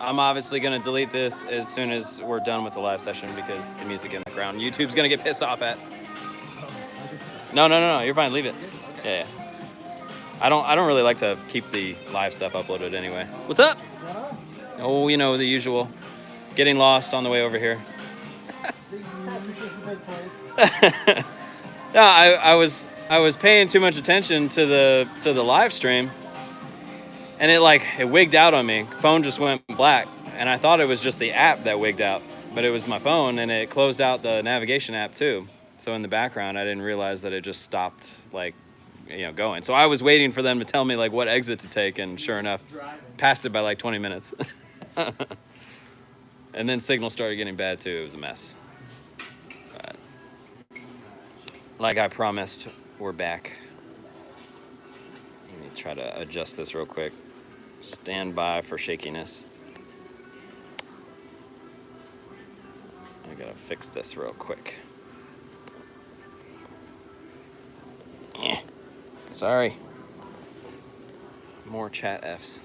I'm obviously going to delete this as soon as we're done with the live session because the music in the background, YouTube's going to get pissed off at. No, you're fine, leave it. Yeah. I don't really like to keep the live stuff uploaded anyway. What's up? Oh, you know, the usual. Getting lost on the way over here. No, I was paying too much attention to the live stream, and it wigged out on me. Phone just went black, and I thought it was just the app that wigged out, but it was my phone, and it closed out the navigation app too. So in the background, I didn't realize that it just stopped going. So I was waiting for them to tell me like what exit to take, and sure enough, passed it by like 20 minutes. And then signal started getting bad too. It was a mess. But like I promised, we're back. Let me try to adjust this real quick. Stand by for shakiness. I gotta fix this real quick. Sorry. More chat Fs.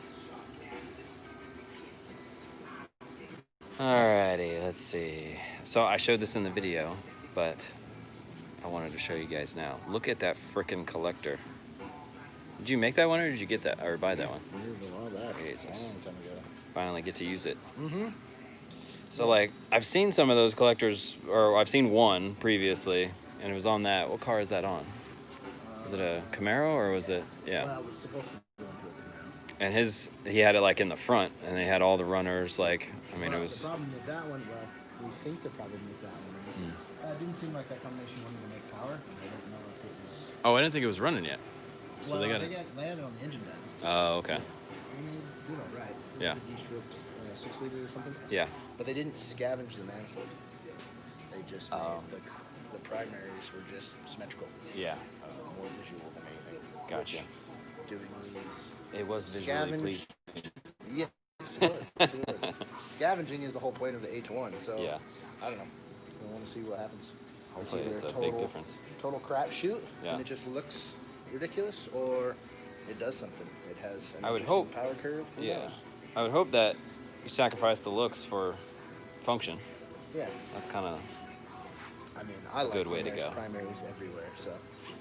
Alrighty, let's see. So I showed this in the video, but I wanted to show you guys now. Look at that frickin' collector. Did you make that one, or did you get that, or buy that one? Jesus. Finally get to use it. Mm-hmm. So like, I've seen some of those collectors, or I've seen one previously, and it was on that. What car is that on? Was it a Camaro, or was it? Yeah. Well, it was supposed to be going to a Camaro. And he had it like in the front, and they had all the runners. Like, I mean, it was. The problem with that one, we think the problem with that one is it didn't seem like that combination wanted to make power. I don't know if it was. Oh, I didn't think it was running yet. So well, they got landed on the engine down. Oh, okay. I mean, you know, right. Yeah. D-stroke 6 liter or something. Yeah. But they didn't scavenge the manifold. They just made the primaries were just symmetrical. Yeah. More visual than anything. Gotcha. Doing these. It was visually pleasing. Yes, it was. Scavenging is the whole point of the H1. So yeah. I don't know. I want to see what happens. Hopefully it's a big difference. Total crapshoot, yeah. And it just looks ridiculous, or it does something. It has an I would hope power curve. Yeah. I would hope that you sacrifice the looks for function. Yeah. That's kind of. I mean, I like good way to go. Primaries everywhere, so.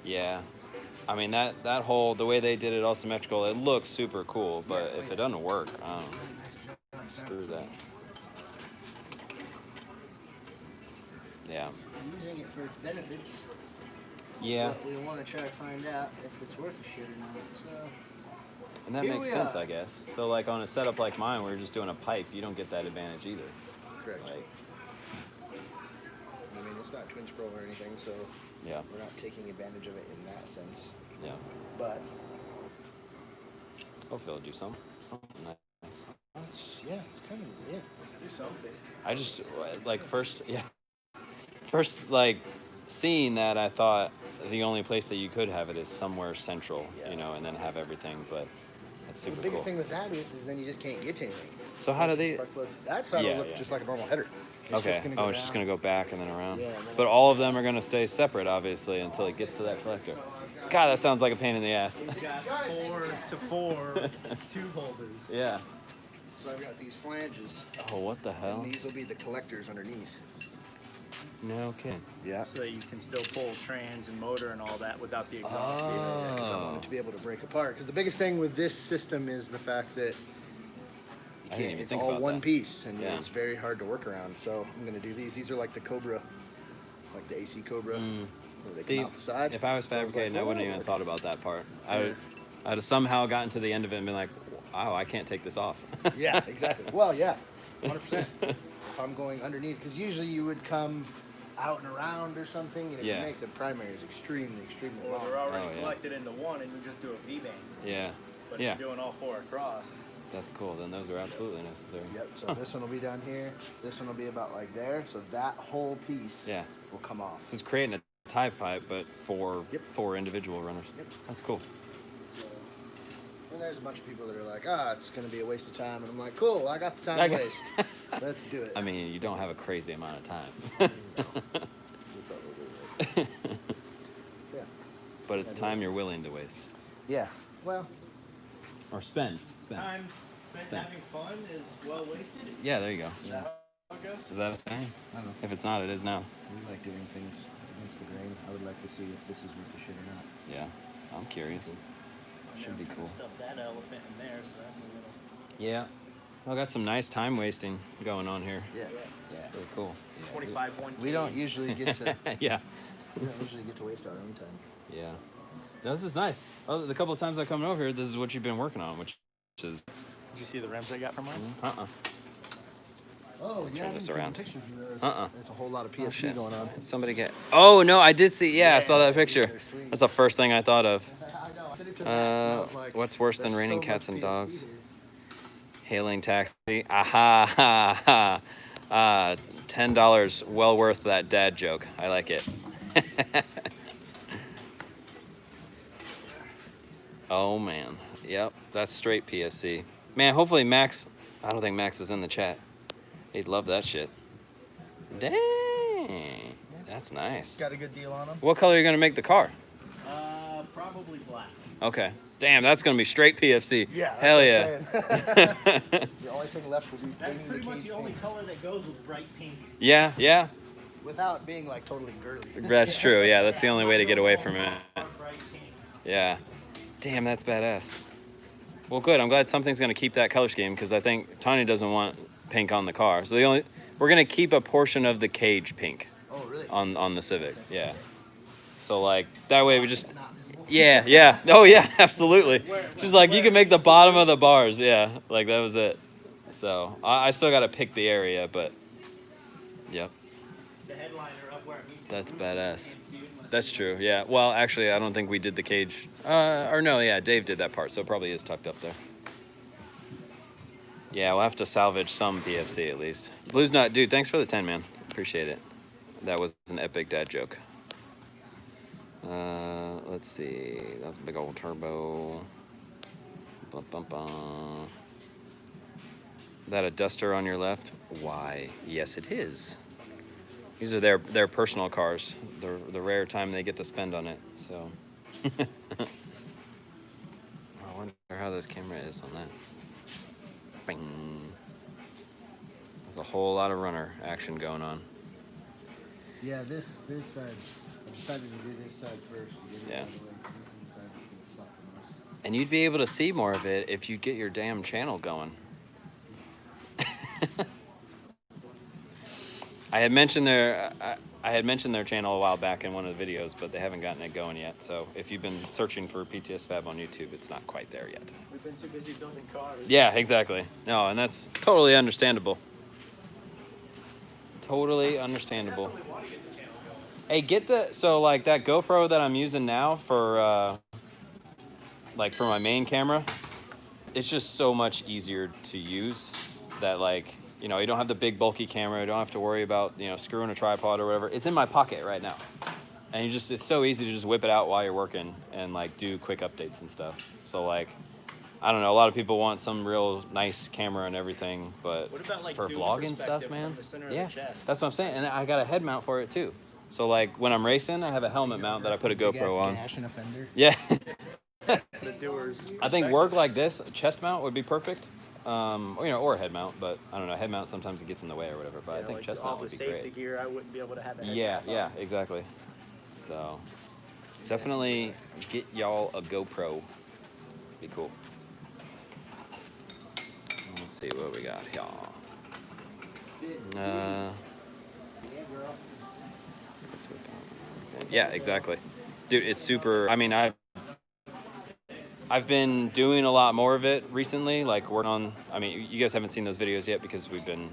Yeah. I mean, that whole, the way they did it all symmetrical, it looks super cool, but if it doesn't work, I don't know. Screw that. Yeah. I'm using it for its benefits. Yeah. But we want to try to find out if it's worth a shit or not, so. And that makes sense, I guess. So, like, on a setup like mine, where you're just doing a pipe, you don't get that advantage either. Correct. Like, I mean, it's not twin scroll or anything, so yeah. We're not taking advantage of it in that sense. Yeah. But hopefully it'll do something nice. Yeah, it's kind of, yeah. Do something. I just, like, first, like, seeing that, I thought the only place that you could have it is somewhere central, you know, and then have everything, but that's super cool. The biggest thing with that is then you just can't get to anything. So how do they... That side will look just like a normal header. It's it's just going to go back and then around. Yeah, but all of them are going to stay separate, obviously, until it gets to that collector. God, that sounds like a pain in the ass. We've got 4 to 4 tube holders. Yeah. So I've got these flanges. Oh, what the hell? And these will be the collectors underneath. No kidding. Yeah. So that you can still pull trans and motor and all that without the exhaust. Oh. Because I want it to be able to break apart. Because the biggest thing with this system is the fact that you can't, it's all one piece, and it's very hard to work around. So I'm going to do these. These are like the Cobra, like the AC Cobra. Where they come out the side. If I was fabricating, I wouldn't even thought about that part. I'd have somehow gotten to the end of it and been like, wow, I can't take this off. Yeah, exactly. Well, yeah, 100%. If I'm going underneath, because usually you would come out and around or something, and if you make the primaries extremely long. Well, they're already collected into one, and you just do a V-band. Yeah. But if you're doing all 4 across. That's cool. Then those are absolutely necessary. Yep. So this one will be down here. This one will be about like there. So that whole piece will come off. So it's creating a tie pipe, but for 4 individual runners. Yep. That's cool. So, and there's a bunch of people that are like, it's going to be a waste of time. And I'm like, cool, I got the time to waste. Let's do it. I mean, you don't have a crazy amount of time. Yeah. But it's time you're willing to waste. Yeah. Well. Or spend. Times Having fun is well wasted. Yeah, there you go. Is that how it goes? Is that a thing? I don't know. If it's not, it is now. We like doing things against the grain. I would like to see if this is worth the shit or not. Yeah, I'm curious. Should be cool. Stuff that elephant in there, so that's a little. Yeah. I got some nice time wasting going on here. Yeah. Really cool. 25 1. We don't usually get to. Yeah. We don't usually get to waste our own time. Yeah. No, this is nice. Oh, the couple of times I come over here, this is what you've been working on, which is. Did you see the rims I got from mine? Oh, yeah. Turn this around. There's a whole lot of PFC going on. Somebody get. Oh no, I did see. Yeah, I saw that picture. They're sweet. That's the first thing I thought of. I know. I sent it to Max, and I was like, What's worse than there's raining so cats much and PFC dogs? here. Hailing taxi. Aha ha ha. $10. Well worth that dad joke. I like it. Oh man. Yep. That's straight PFC. Man, hopefully Max. I don't think Max is in the chat. He'd love that shit. Dang. That's nice. Got a good deal on them. What color are you gonna make the car? Probably black. Okay. Damn, that's gonna be straight PFC. Yeah. Hell That's yeah. what I'm saying. The only thing left will be That's painting pretty the much cage the only pink color that goes with bright pink. Yeah, yeah. without being like totally girly. That's true. Yeah, that's the only way to get away from it. Bright pink. Yeah. Damn, that's badass. Well, good. I'm glad something's gonna keep that color scheme because I think Tanya doesn't want pink on the car. So we're gonna keep a portion of the cage pink Oh, really? on the Civic. Yeah. So like that way we just. Yeah. Oh yeah, absolutely. She's like, you can make the bottom of the bars. Yeah, like that was it. So I still gotta pick the area, but. Yep. The headliner up where it meets the That's roof, badass. you can't see it unless That's true. Yeah. Well, actually, I don't think we did the cage. Or no, yeah, Dave did that part, so it probably is tucked up there. Yeah, we'll have to salvage some PFC at least. Blue's Nut, dude, thanks for the 10, man. Appreciate it. That was an epic dad joke. Let's see. That's a big old turbo. Bum, bum, bum. That a Duster on your left? Why, yes, it is. These are their personal cars. The rare time they get to spend on it. So, I wonder how this camera is on that. Bing. There's a whole lot of runner action going on. Yeah, this side. I decided to do this side first. Yeah. And you'd be able to see more of it if you get your damn channel going. I had mentioned their channel a while back in one of the videos, but they haven't gotten it going yet. So if you've been searching for PTS Fab on YouTube, it's not quite there yet. we've been too busy building cars. Yeah, exactly. No, and that's totally understandable. Totally understandable. Definitely want to get the channel going. Hey, so like that GoPro that I'm using now for like for my main camera, it's just so much easier to use that like, you know, you don't have the big bulky camera, you don't have to worry about, you know, screwing a tripod or whatever. It's in my pocket right now. And it's so easy to just whip it out while you're working and like do quick updates and stuff. So like, I don't know, a lot of people want some real nice camera and everything, but What about, like, for dual vlogging stuff, perspective man, from the center of yeah, the chest? that's what I'm saying. And I got a head mount for it too. So like when I'm racing, I have a helmet mount that I put a GoPro on. Dash and a fender. Yeah. The doers. I think work like this, a chest mount would be perfect. Or, you know, or a head mount, but I don't know, head mount sometimes it gets in the way or whatever, but I think like chest all mount the would be safety great. gear, I wouldn't be able to have a head Yeah, mount yeah, on. exactly. So definitely get y'all a GoPro. Be cool. Let's see what we got here. Yeah, exactly. Dude, it's super, I mean, I've been doing a lot more of it recently, like working on, I mean, you guys haven't seen those videos yet because we've been,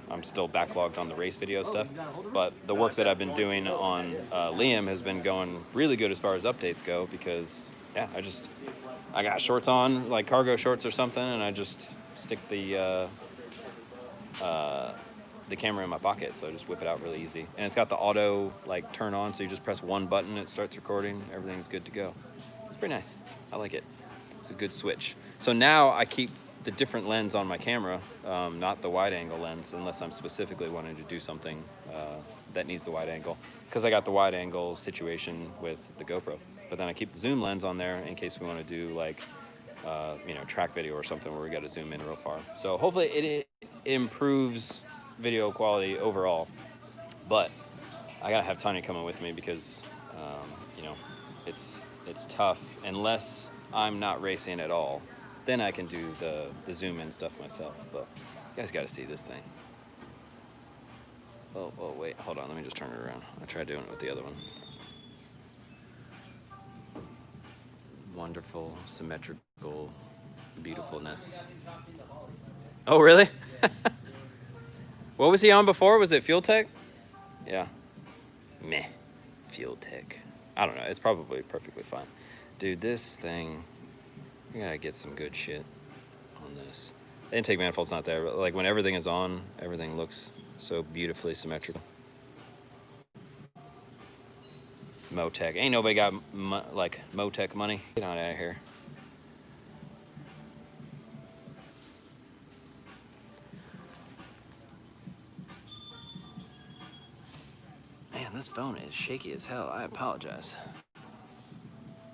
I'm still backlogged on the race video stuff, but the work that I've been doing on Liam has been going really good as far as updates go because, yeah, I got shorts on, like cargo shorts or something, and I just stick the camera in my pocket, so I just whip it out really easy. And it's got the auto, like, turn on, so you just press one button, it starts recording, everything's good to go. It's pretty nice. I like it. It's a good switch. So now I keep the different lens on my camera, not the wide angle lens, unless I'm specifically wanting to do something that needs the wide angle, because I got the wide angle situation with the GoPro. But then I keep the zoom lens on there in case we want to do like you know, track video or something where we got to zoom in real far. So hopefully it improves video quality overall. But I gotta have Tanya coming with me because, you know, it's tough unless I'm not racing at all. Then I can do the zoom in stuff myself. But you guys got to see this thing. Oh, wait, hold on. Let me just turn it around. I tried doing it with the other one. Wonderful, symmetrical beautifulness. Oh, really? What was he on before? Was it Fuel Tech? Yeah. Meh. Fuel Tech. I don't know. It's probably perfectly fine. Dude, this thing, we gotta get some good shit on this. The intake manifold's not there, but like when everything is on, everything looks so beautifully symmetrical. Motec. Ain't nobody got like Motec money. Get on out of here. Man, this phone is shaky as hell. I apologize.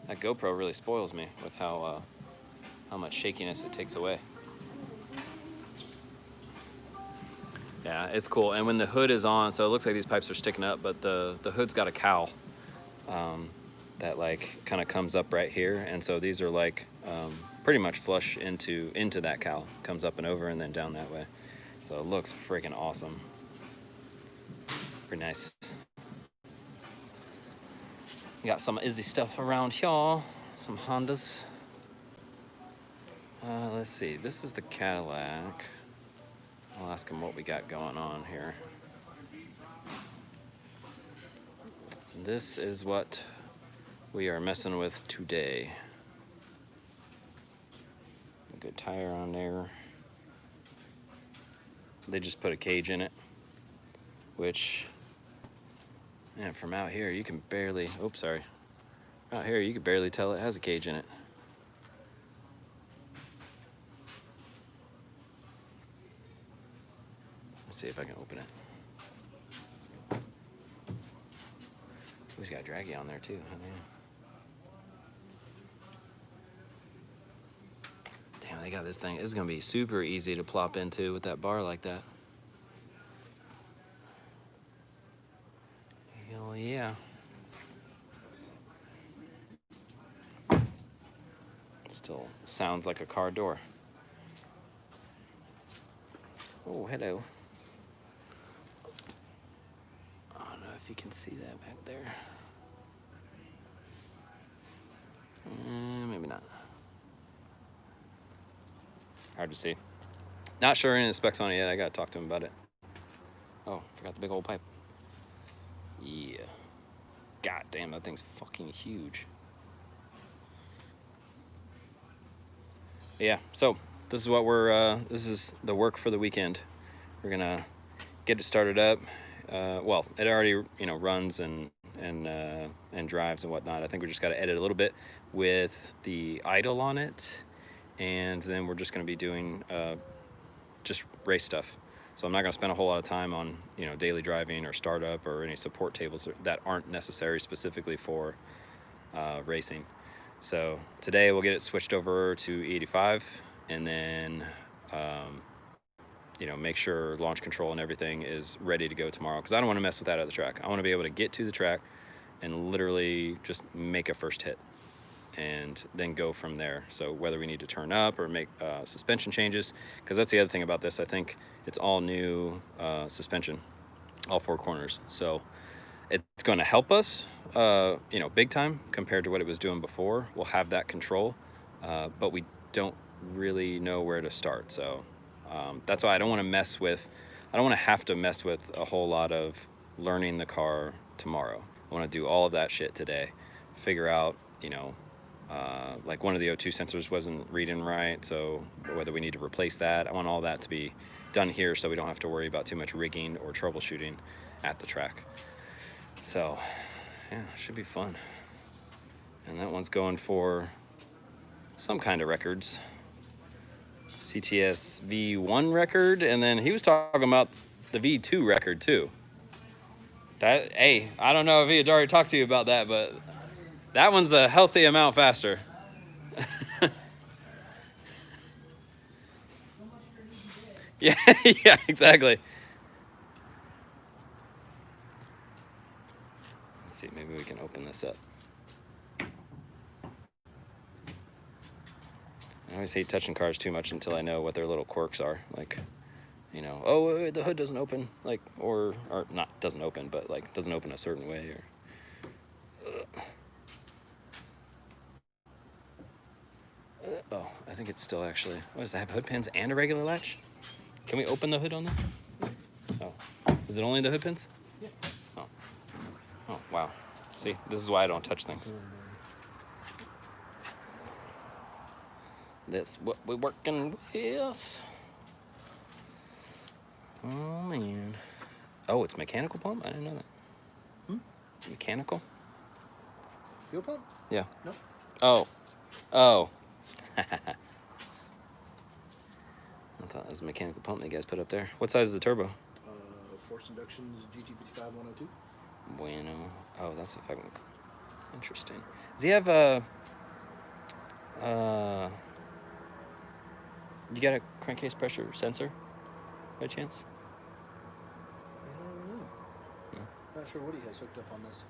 That GoPro really spoils me with how much shakiness it takes away. Yeah, it's cool. And when the hood is on, so it looks like these pipes are sticking up, but the hood's got a cowl that like kind of comes up right here. And so these are like pretty much flush into that cowl. Comes up and over and then down that way. So it looks freaking awesome. Pretty nice. We got some Izzy stuff around here. Some Hondas. Let's see. This is the Cadillac. I'll ask him what we got going on here. This is what we are messing with today. A good tire on there. They just put a cage in it, which, man, from out here you can barely, oops, sorry. Out here you can barely tell it has a cage in it. Let's see if I can open it. Who's got draggy on there too? I mean, damn, they got this thing. It's gonna be super easy to plop into with that bar like that. Hell yeah. Still sounds like a car door. Oh, hello. I don't know if you can see that back there. Maybe not. Hard to see. Not sure any of the specs on it yet. I gotta talk to him about it. Oh, forgot the big old pipe. Yeah. God damn, that thing's fucking huge. Yeah, so this is what this is the work for the weekend. We're gonna get it started up. Well, it already, runs and drives and whatnot. I think we just got to edit a little bit with the idle on it, and then we're just going to be doing just race stuff. So I'm not going to spend a whole lot of time on daily driving or startup or any support tables that aren't necessary specifically for racing. So today we'll get it switched over to E85, and then make sure launch control and everything is ready to go tomorrow, because I don't want to mess with that other track. I want to be able to get to the track and literally just make a first hit and then go from there. So whether we need to turn up or make suspension changes, because that's the other thing about this. I think it's all new suspension, all four corners. So it's going to help us, big time compared to what it was doing before. We'll have that control, but we don't really know where to start. So that's why I don't want to have to mess with a whole lot of learning the car tomorrow. I want to do all of that shit today, figure out, like one of the O2 sensors wasn't reading right, so whether we need to replace that. I want all that to be done here so we don't have to worry about too much rigging or troubleshooting at the track. So, yeah, it should be fun. And that one's going for some kind of records. CTS V1 record, and then he was talking about the V2 record too. Hey, I don't know if he had already talked to you about that, but that one's a healthy amount faster. Yeah, yeah, exactly. Let's see, maybe we can open this up. I always hate touching cars too much until I know what their little quirks are. Like, you know, oh, wait, the hood doesn't open, like, or not doesn't open, but like doesn't open a certain way, or. Oh, I think it's still actually. What does it have? Hood pins and a regular latch? Can we open the hood on this? Oh, is it only the hood pins? Yeah. Oh. Oh, wow. See, this is why I don't touch things. That's what we're working with. Oh, man. Oh, it's mechanical pump? I didn't know that. Mechanical? Fuel pump? Yeah. No. Oh. Oh. I thought that was a mechanical pump that you guys put up there. What size is the turbo? Force Inductions GT55 102. Bueno. Oh, that's a fucking interesting. Does he have a you got a crankcase pressure sensor by chance? Not sure what he has hooked up on this.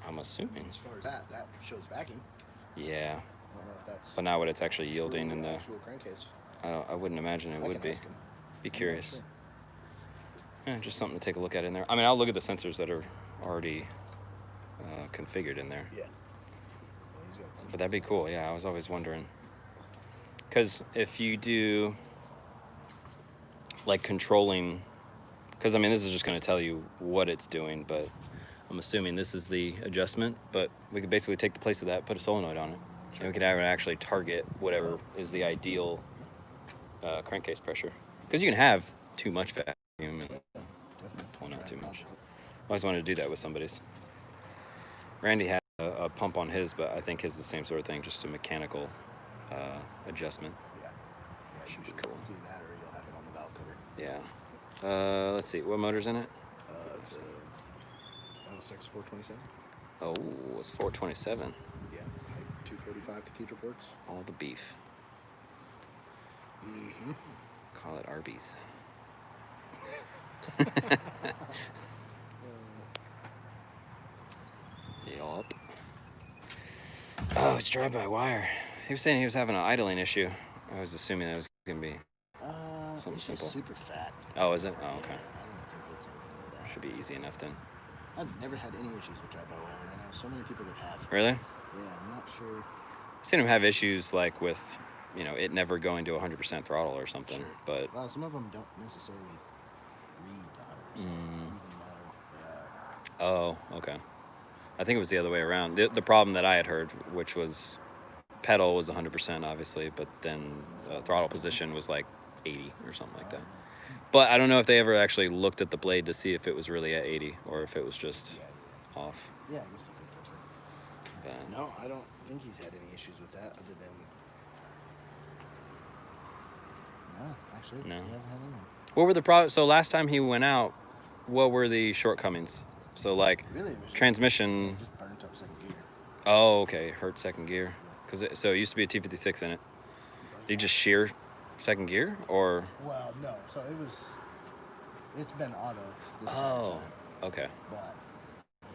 I'm assuming. As far as that shows vacuum. Yeah. I don't know if that's. But not what it's actually yielding in the actual crankcase. I wouldn't imagine it would be. Be curious. Sure. Yeah, just something to take a look at in there. I mean, I'll look at the sensors that are already configured in there. Yeah. But that'd be cool. Yeah, I was always wondering. Because if you do like controlling, because I mean, this is just going to tell you what it's doing, but I'm assuming this is the adjustment, but we could basically take the place of that, put a solenoid on it, and we could have it actually target whatever is the ideal crankcase pressure. Because you can have too much vacuum and pulling out too much. I always wanted to do that with somebody's. Randy had a pump on his, but I think his is the same sort of thing, just a mechanical adjustment. Yeah. Should be cool. Do that, or you'll have it on the valve cover. Yeah. Let's see. What motor's in it? It's a LSX 427. Oh, it's 427. Yeah. Height 245 cathedral ports. All the beef. Mm-hmm. Call it Arby's. Yup. Oh, it's drive-by-wire. He was saying he was having an idling issue. I was assuming that was going to be something it's simple. Just super fat. Oh, is it? Oh, Yeah, okay. I don't think it's anything like that. Should be easy enough then. I've never had any issues with drive-by-wire. I know so many people that have. Really? Yeah, I'm not sure. I've seen him have issues like with, you know, it never going to 100% throttle or something. Sure. But Well, some of them don't necessarily read 100%, even though they are. oh, okay. I think it was the other way around. The problem that I had heard, which was pedal was 100% obviously, but then the throttle position was like 80 or something like that. But I don't know if they ever actually looked at the blade to see if it was really at 80 or if it was just off. Yeah, I guess you could go for it. But, No, I don't think he's had any issues with that other than. No, actually, No. he hasn't had anything. what were the problems? So last time he went out, what were the shortcomings? So like Really, it was transmission. Just, just burnt up second gear. Oh, okay, hurt second gear. So it used to be a T56 in it. Did you just shear second gear or? Well, no. So it was. It's been auto this Oh, time. okay. But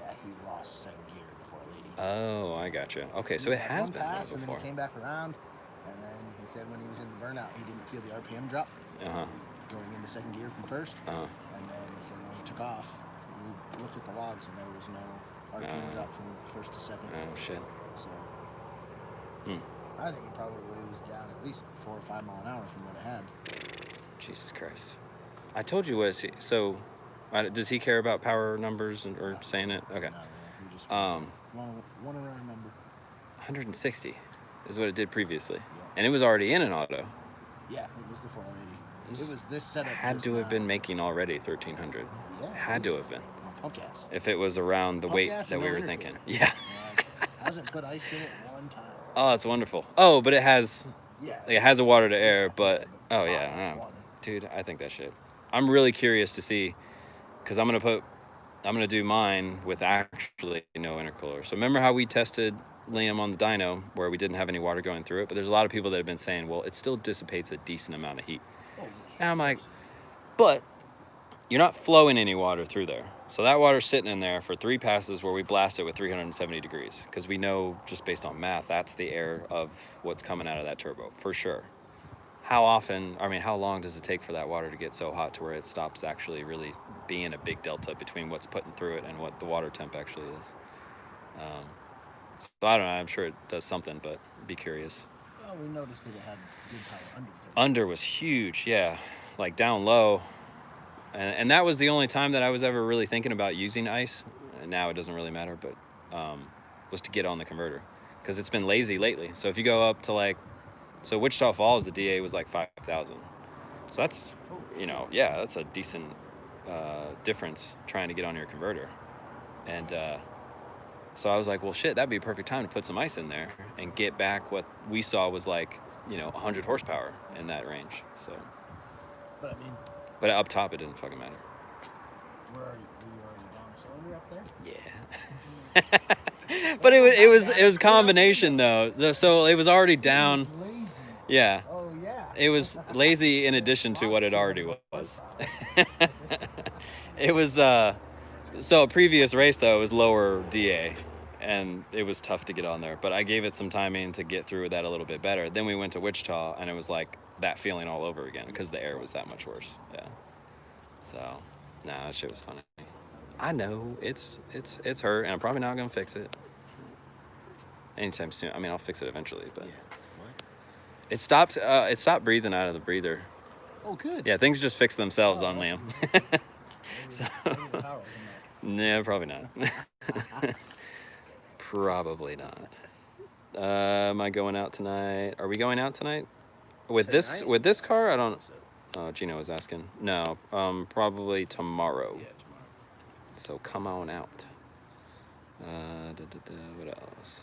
yeah, he lost second gear before Lady. Oh, I gotcha. Okay, so He it had has one been pass, there and then before. he came back around, and then he said when he was in the burnout, he didn't feel the RPM drop going into second gear from first. And then he said when he took off, we looked at the logs, and there was no RPM drop from first to second. Oh shit. So I think it probably was down at least 4 or 5 mile an hour from what it had. Jesus Christ. I told you what. So, does he care about power numbers or saying it? Okay. Not really. We just Um, want to remember. 160 is what it did previously, Yeah. and it was already in an auto. Yeah, it was the 480. It was this setup. Had just to have now. been making already 1300. Yeah, Had to it have was been. on pump gas. If it was around the Pump weight gas that and we no were intercooler. thinking. Yeah. Hasn't put ice in it one time. Oh, it's wonderful. Oh, but it has. Yeah. It has a water to air, but oh it's yeah, water. dude, I think that shit. I'm really curious to see, because I'm gonna do mine with actually no intercooler. So remember how we tested Liam on the dyno where we didn't have any water going through it, but there's a lot of people that have been saying, well, it still dissipates a decent amount of heat. And I'm like, but you're not flowing any water through there. So that water's sitting in there for 3 passes where we blast it with 370 degrees, because we know just based on math, that's the air of what's coming out of that turbo for sure. How long does it take for that water to get so hot to where it stops actually really being a big delta between what's putting through it and what the water temp actually is? So I don't know, I'm sure it does something, but be curious. Well, we noticed that it had good power under. Under was huge, yeah. Like down low. And that was the only time that I was ever really thinking about using ice. And now it doesn't really matter, but was to get on the converter. Because it's been lazy lately. So if you go up to so Wichita Falls, the DA was like 5,000. So that's, that's a decent difference trying to get on your converter. And so I was like, well, shit, that'd be a perfect time to put some ice in there and get back what we saw was 100 horsepower in that range. So. But up top, it didn't fucking matter. Where are you? Were you already down a cylinder up there? Yeah. But it was a combination though. So it was already down. It was lazy. Yeah. Oh yeah. It was lazy in addition to what it already was. It was so a previous race though was lower DA, and it was tough to get on there. But I gave it some timing to get through that a little bit better. Then we went to Wichita, and it was like that feeling all over again because the air was that much worse. Yeah. So, that shit was funny. I know it's hurt, and I'm probably not gonna fix it anytime soon. I mean, I'll fix it eventually, but it stopped breathing out of the breather. Oh, good. Yeah, things just fix themselves on Liam. So, yeah, probably not. Probably not. Am I going out tonight? Are we going out tonight? With this car? I don't. Oh, Gino was asking. No, probably tomorrow. Yeah, tomorrow. So come on out. What else?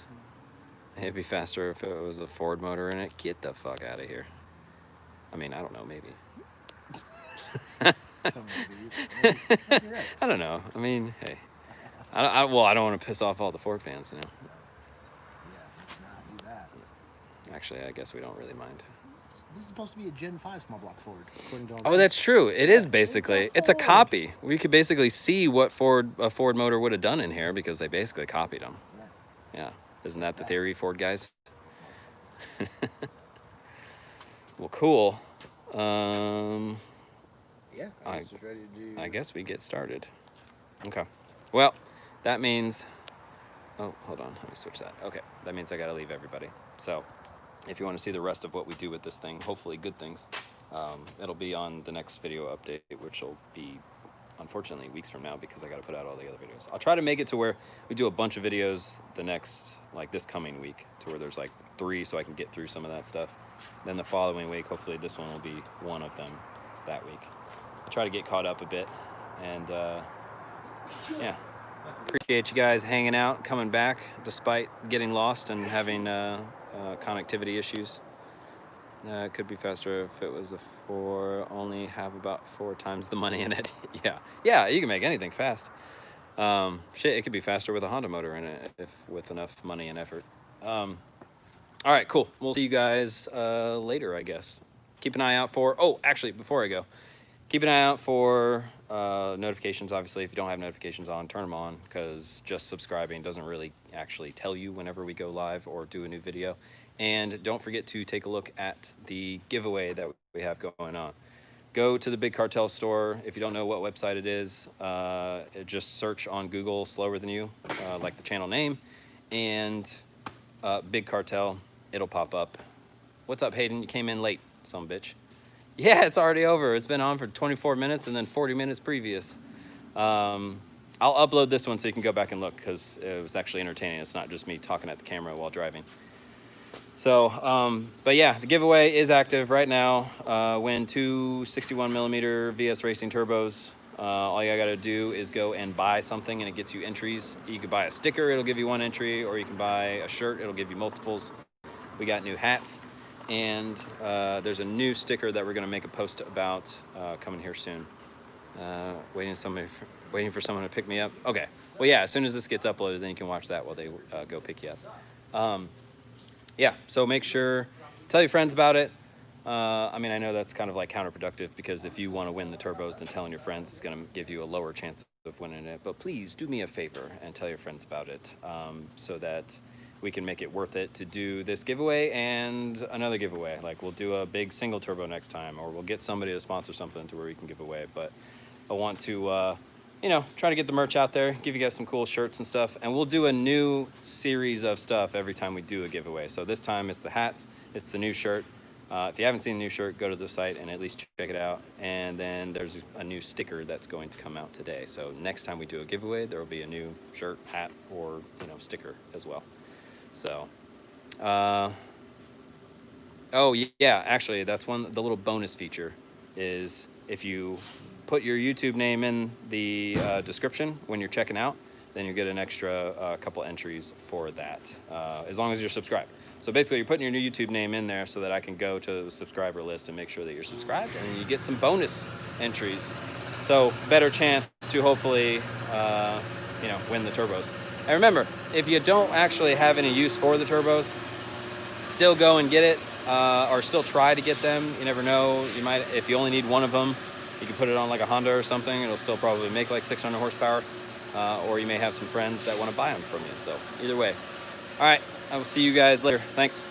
It'd be faster if it was a Ford motor in it. Get the fuck out of here. I mean, I don't know, maybe. I don't know. I mean, hey. I don't want to piss off all the Ford fans, Yeah, let's not do that. Actually, I guess we don't really mind. This is supposed to be a Gen 5 small block Ford, according to all Oh, that's true. It is basically. It's a copy. We could basically see what a Ford motor would have done in here because they basically copied them. Yeah. Isn't that the theory, Ford guys? Well, cool. Yeah, I was ready to do. I guess we get started. Okay. Well, that means. Oh, hold on. Let me switch that. Okay. That means I got to leave everybody. So, if you want to see the rest of what we do with this thing, hopefully good things, it'll be on the next video update, which will be, unfortunately, weeks from now because I got to put out all the other videos. I'll try to make it to where we do a bunch of videos this coming week, to where there's 3 so I can get through some of that stuff. Then the following week, hopefully this one will be one of them that week. I'll try to get caught up a bit, and yeah. Appreciate you guys hanging out, coming back, despite getting lost and having connectivity issues. It could be faster if it was a 4, only have about 4 times the money in it. Yeah, you can make anything fast. It could be faster with a Honda motor in it with enough money and effort. All right, cool. We'll see you guys later, I guess. Keep an eye out for, actually, before I go, keep an eye out for notifications. Obviously, if you don't have notifications on, turn them on, because just subscribing doesn't really actually tell you whenever we go live or do a new video. And don't forget to take a look at the giveaway that we have going on. Go to the Big Cartel store. If you don't know what website it is, just search on Google Slower Than You, like the channel name, and Big Cartel. It'll pop up. What's up, Hayden? You came in late, some bitch. Yeah, it's already over. It's been on for 24 minutes and then 40 minutes previous. I'll upload this one so you can go back and look, because it was actually entertaining. It's not just me talking at the camera while driving. So, but yeah, the giveaway is active right now. Win 2 61mm VS Racing turbos. All you gotta do is go and buy something, and it gets you entries. You could buy a sticker, it'll give you 1 entry, or you can buy a shirt, it'll give you multiples. We got new hats, and there's a new sticker that we're gonna make a post about coming here soon. Waiting for someone to pick me up. Okay. Well, yeah. As soon as this gets uploaded, then you can watch that while they go pick you up. Yeah, so make sure, tell your friends about it. I mean, I know that's kind of like counterproductive, because if you want to win the turbos, then telling your friends is going to give you a lower chance of winning it. But please do me a favor and tell your friends about it, so that we can make it worth it to do this giveaway and another giveaway. Like, we'll do a big single turbo next time, or we'll get somebody to sponsor something to where we can give away. But I want to, you know, try to get the merch out there, give you guys some cool shirts and stuff. And we'll do a new series of stuff every time we do a giveaway. So this time it's the hats, it's the new shirt. If you haven't seen the new shirt, go to the site and at least check it out. And then there's a new sticker that's going to come out today. So next time we do a giveaway, there will be a new shirt, hat, or, you know, sticker as well. So, oh yeah, actually that's the little bonus feature is if you put your YouTube name in the description when you're checking out, then you get an extra couple entries for that, as long as you're subscribed. So basically, you're putting your new YouTube name in there so that I can go to the subscriber list and make sure that you're subscribed, and then you get some bonus entries. So better chance to hopefully, you know, win the turbos. And remember, if you don't actually have any use for the turbos, still go and get it, or still try to get them. You never know. You might, if you only need one of them, you can put it on like a Honda or something. It'll still probably make like 600 horsepower, or you may have some friends that want to buy them from you. So either way. All right, I will see you guys later. Thanks.